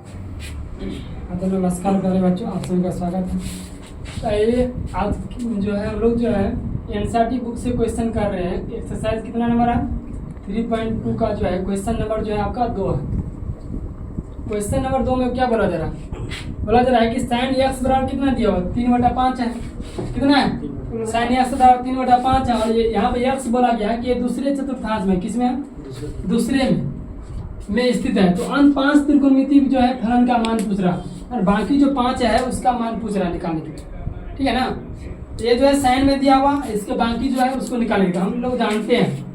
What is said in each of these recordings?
तो नमस्कार प्यारे बच्चों, आप सभी का स्वागत है। तो ये आज जो है हम लोग जो है एनसीईआरटी बुक से क्वेश्चन कर रहे हैं। एक्सरसाइज कितना नंबर है? 3.2 का जो है क्वेश्चन नंबर जो है आपका 2 है। क्वेश्चन नंबर 2 में क्या बोला जा रहा है? बोला जा रहा है कि साइन एक्स बराबर कितना दिया हुआ? 3/5 है। कितना है? साइन एक्स बराबर 3/5 है। और ये यहाँ पे एक्स बोला गया है कि ये दूसरे चतुर्थांश में, किसमें है? दूसरे में स्थित है। तो अंत 5 त्रिकोणमिति जो है फलन का मान पूछ रहा है और बाकी जो 5 है उसका मान पूछ रहा है निकालने के लिए। ठीक है ना? ये जो है साइन में दिया हुआ, इसके बाकी जो है उसको निकालने का हम लोग जानते हैं।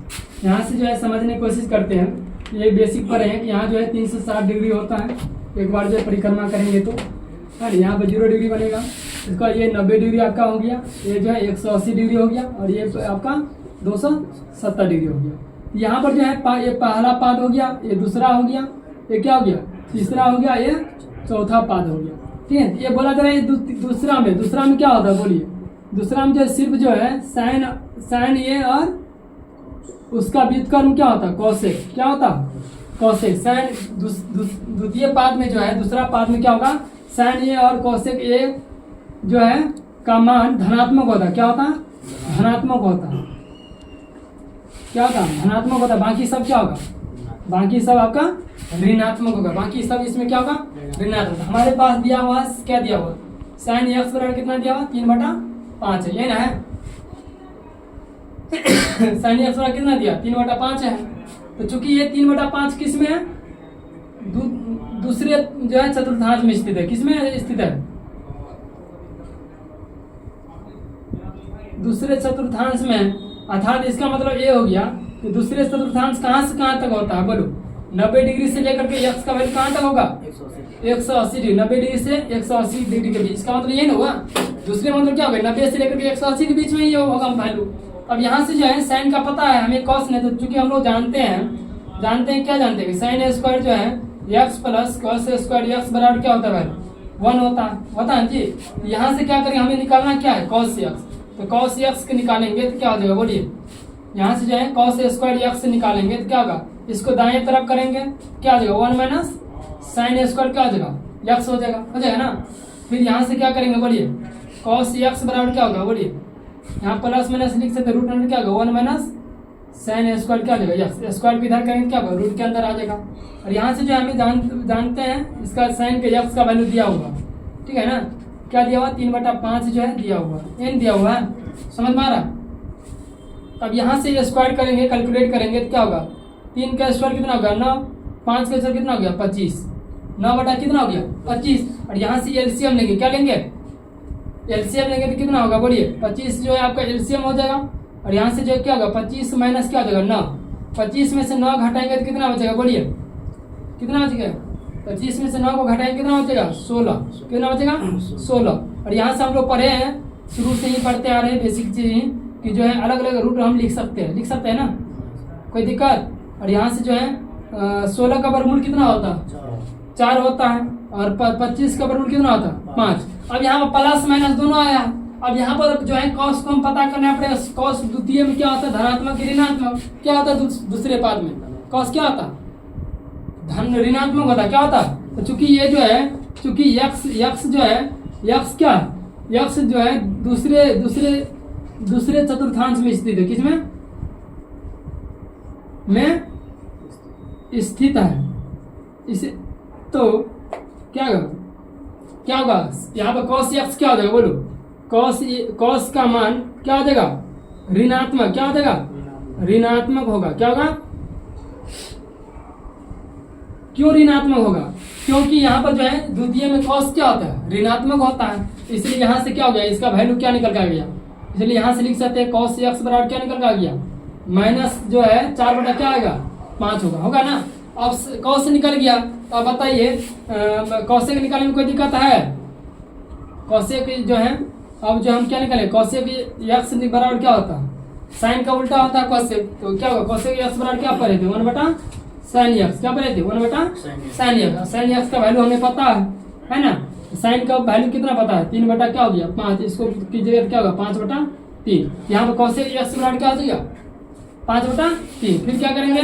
यहाँ से जो है समझने की कोशिश करते हैं। ये बेसिक पर है कि यहाँ जो है 360 डिग्री होता है। एक बार जो है परिक्रमा करेंगे तो और यहाँ पे 0 डिग्री बनेगा। इसका ये 90 डिग्री आपका हो गया, ये जो है 180 डिग्री हो गया और ये आपका 270 डिग्री हो गया। यहाँ पर जो है ये पहला पाद हो गया, ये दूसरा हो गया, ये क्या हो गया? तीसरा हो गया, ये चौथा पाद हो गया। ठीक है, ये बोला जा रहा है दूसरा में क्या होता है? बोलिए। दूसरा में जो सिर्फ जो है साइन ये और उसका व्युत्क्रम क्या होता है? कौशिक। क्या होता? कौशिक। साइन द्वितीय पाद में जो है, दूसरा पाद में क्या होगा? साइन ये और कौशिक ये जो है का मान धनात्मक होता है। क्या होता है? धनात्मक होता है। क्या होता है? धनात्मक होता है। बाकी सब क्या होगा? बाकी सब आपका ऋणात्मक होगा। बाकी सब इसमें क्या होगा? ऋणात्मक। हमारे पास दिया हुआ क्या दिया हुआ? साइन एक्स बराबर कितना दिया हुआ? 3/5 है। ये ना है साइन एक्स बराबर कितना दिया? 3/5 है। तो चूंकि ये 3/5 किस में है? दूसरे जो है चतुर्थांश में स्थित है। किसमें स्थित है? दूसरे चतुर्थांश में। अर्थात इसका मतलब ये हो गया कि दूसरे चतुर्थांश कहाँ से कहाँ तक होता है? बोलो। 90 डिग्री से लेकर के एक्स का वैल्यू कहाँ तक होगा? 180 डिग्री। 90 डिग्री से 180 डिग्री के बीच। इसका मतलब ये ना हुआ। दूसरे मतलब क्या होगा? 90 से लेकर के 180 के बीच में ही होगा वैल्यू। अब यहाँ से जो है साइन का पता है हमें, कॉस नहीं। तो चूंकि हम लोग जानते हैं क्या जानते हैं कि साइन स्क्वायर जो है x plus cos square x बराबर क्या होता है? 1 होता है जी। यहाँ से क्या करेंगे? हमें निकालना क्या है? Cos x. तो कॉस एक्स के निकालेंगे तो क्या हो जाएगा? बोलिए। यहाँ से जो है कॉस स्क्वायर एक्स से निकालेंगे तो क्या होगा? इसको दाएं तरफ करेंगे क्या हो जाएगा? 1 माइनस साइन स्क्वायर क्या हो जाएगा? एक्स हो जाएगा ना। फिर यहाँ से क्या करेंगे? बोलिए। कॉस एक्स बराबर क्या होगा? बोलिए। यहाँ प्लस माइनस लिख सकते, रूट अंडर क्या होगा? 1 माइनस साइन स्क्वायर क्या हो जाएगा? एक्स। स्क्वायर को इधर करेंगे क्या होगा? रूट के अंदर आ जाएगा। और यहाँ से जो हमें जानते हैं इसका साइन के एक्स का वैल्यू दिया हुआ। ठीक है ना? क्या दिया हुआ? 3/5 जो है दिया हुआ, एन दिया हुआ है। समझ में आ रहा? अब यहाँ से स्क्वायर करेंगे, कैलकुलेट करेंगे तो क्या होगा? 3 का स्क्वायर कितना होगा? 9। 5 का स्क्वायर कितना हो गया? 25। 9 कितना हो गया? 25। और यहाँ से एलसीएम लेंगे। क्या लेंगे? एलसीएम लेंगे तो कितना होगा? बोलिए। 25 जो है आपका एलसीएम हो जाएगा। और यहाँ से जो क्या होगा? 25 माइनस क्या हो जाएगा? 9। 25 में से 9 घटाएंगे तो कितना बचेगा? बोलिए। कितना बचेगा? 25 में से 9 को घटाएंगे कितना बचेगा? 16। कितना बचेगा? 16। और यहाँ से हम लोग पढ़े हैं, शुरू से ही पढ़ते आ रहे हैं बेसिक चीज कि जो है अलग अलग रूट हम लिख सकते हैं ना, कोई दिक्कत? और यहाँ से जो है 16 का वर्गमूल कितना होता है? 4 होता है। और 25 का वर्गमूल कितना होता है? 5। अब यहाँ पर प्लस माइनस दोनों आया। अब यहाँ पर जो है कॉस को हम पता करना पड़ेगा। कॉस द्वितीय में क्या होता है? धनात्मक ऋणात्मक। क्या होता है दूसरे पाद में? कॉस क्या होता है? धन ऋणात्मक होता है। क्या होता है? तो चूंकि ये जो है, चूंकि यक्स जो है, यक्स क्या है? यक्स जो है दूसरे चतुर्थांश में स्थित है। किसमें में स्थित है? इसे तो क्या होगा? यहाँ पर कॉस एक्स क्या हो जाएगा? बोलो। कॉस का मान क्या हो जाएगा? ऋणात्मक। क्या हो जाएगा? ऋणात्मक होगा। क्या होगा? क्यों ऋणात्मक होगा? क्योंकि यहाँ पर जो है द्वितीय में कॉस क्या होता है? ऋणात्मक होता है। इसलिए यहाँ से क्या हो गया? इसका वैल्यू क्या निकल कर गया? इसलिए यहाँ से लिख सकते हैं कॉस एक्स बराबर क्या निकल कर गया? माइनस जो है 4 क्या आएगा? 5 होगा ना। अब कॉस निकल गया तो अब बताइए कॉसेक निकालने में कोई दिक्कत है? कॉसेक जो है, अब जो हम क्या निकाले? कॉसेक एक्स बराबर क्या होता है? साइन का उल्टा होता है कॉसेक। तो क्या होगा? कॉसेक एक्स बराबर क्या पढ़े थे? 1/sin x. क्या पढ़े थे? 1/sin x. साइन एक्स का वैल्यू हमें पता है ना? साइन का वैल्यू कितना पता है? 3 बटा क्या हो गया? 5। इसको कीजिएगा क्या होगा? 5/3। यहाँ पर कॉसेक एक्स बराबर क्या हो जाएगा? 5/3। फिर क्या करेंगे?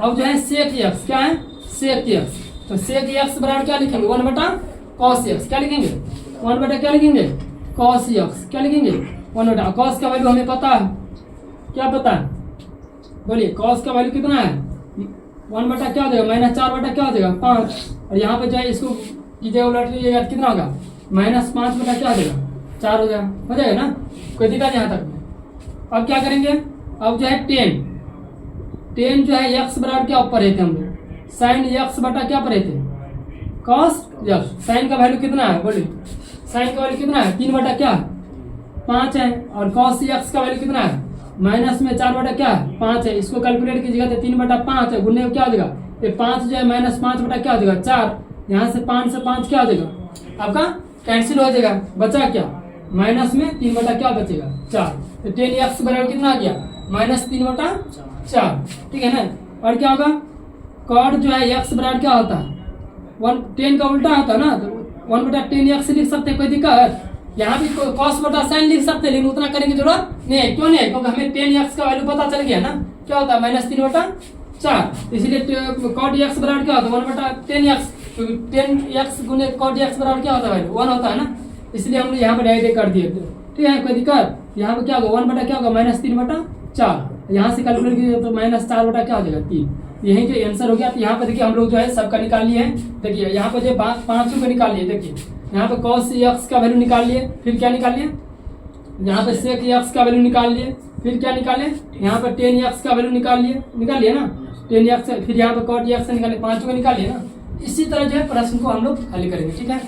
अब जो है सेक एक्स। क्या है? Sec x. तो सेक एक्स बराबर क्या लिखेंगे 1 बटा कॉस एक्स, क्या लिखेंगे 1 बटा क्या लिखेंगे कॉस एक्स, क्या लिखेंगे 1 बटा कॉस का वैल्यू हमें पता है, क्या पता है बोलिए कॉस का वैल्यू कितना है 1 बटा क्या हो जाएगा -4 बटा क्या हो जाएगा 5, और यहाँ पे चाहे इसको कीजिएगा उलट लीजिएगा कितना होगा -5 बटा क्या हो जाएगा 4 हो जाएगा ना, कोई दिक्कत यहाँ तक। अब क्या करेंगे, अब जो है 10 जो है एक्स बराबर क्या ऊपर रहते हम लोग साइन एक्स बटा क्या पर रहते कॉस एक्स, साइन का वैल्यू कितना है बोलिए साइन का वैल्यू कितना है 3 बटा क्या 5 है, और कॉस एक्स का वैल्यू कितना है माइनस में 4 बटा क्या 5 है, इसको कैलकुलेट कीजिएगा तो 3 बटा 5 है, गुणने में क्या हो जाएगा ये 5 जो है -5 बटा क्या हो जाएगा 4, यहाँ से 5 से 5 क्या हो जाएगा आपका कैंसिल हो जाएगा, बचा क्या माइनस में 3 बटा क्या बचेगा 4, तो 10x बराबर कितना आ गया -3 बटा 4, ठीक है ना। और क्या होगा कॉड जो है x बराबर क्या होता है 10 का उल्टा होता है ना, तो 1 बटा 10x लिख सकते हैं, कोई दिक्कत है यहाँ भी कॉस बटा साइन लिख सकते हैं, लेकिन उतना करने की जरूरत नहीं है, क्यों नहीं है क्योंकि हमें 10x का वैल्यू पता चल गया ना, क्या होता है -3 बटा 4, इसलिए कॉड x बराबर क्या होता है 1 बटा 10x, 10x गुने कॉड x बराबर क्या होता है 1 होता है ना, इसलिए हमने यहाँ पर डायरेक्ट कर दिए, ठीक है कोई दिक्कत। यहाँ पे क्या होगा 1 बटा क्या होगा -3 बटा 4, यहाँ से कैलकुलेट कीजिए तो -4 बटा क्या हो जाएगा 3, यही जो आंसर हो गया। तो यहाँ पे देखिए हम लोग जो है सबका निकाल लिए हैं, देखिए यहाँ पे जो 5 का निकाल लिए, देखिए यहाँ पे cos x का वैल्यू निकाल लिए, फिर क्या निकाल लिए यहाँ पे sec x का वैल्यू निकाल लिए, फिर क्या निकाले यहाँ पे 10x का वैल्यू निकाल लिए ना 10x, फिर यहाँ पे cot x निकाले 5 को निकाल लिए ना। इसी तरह जो है प्रश्न को हम लोग हल करेंगे, ठीक है।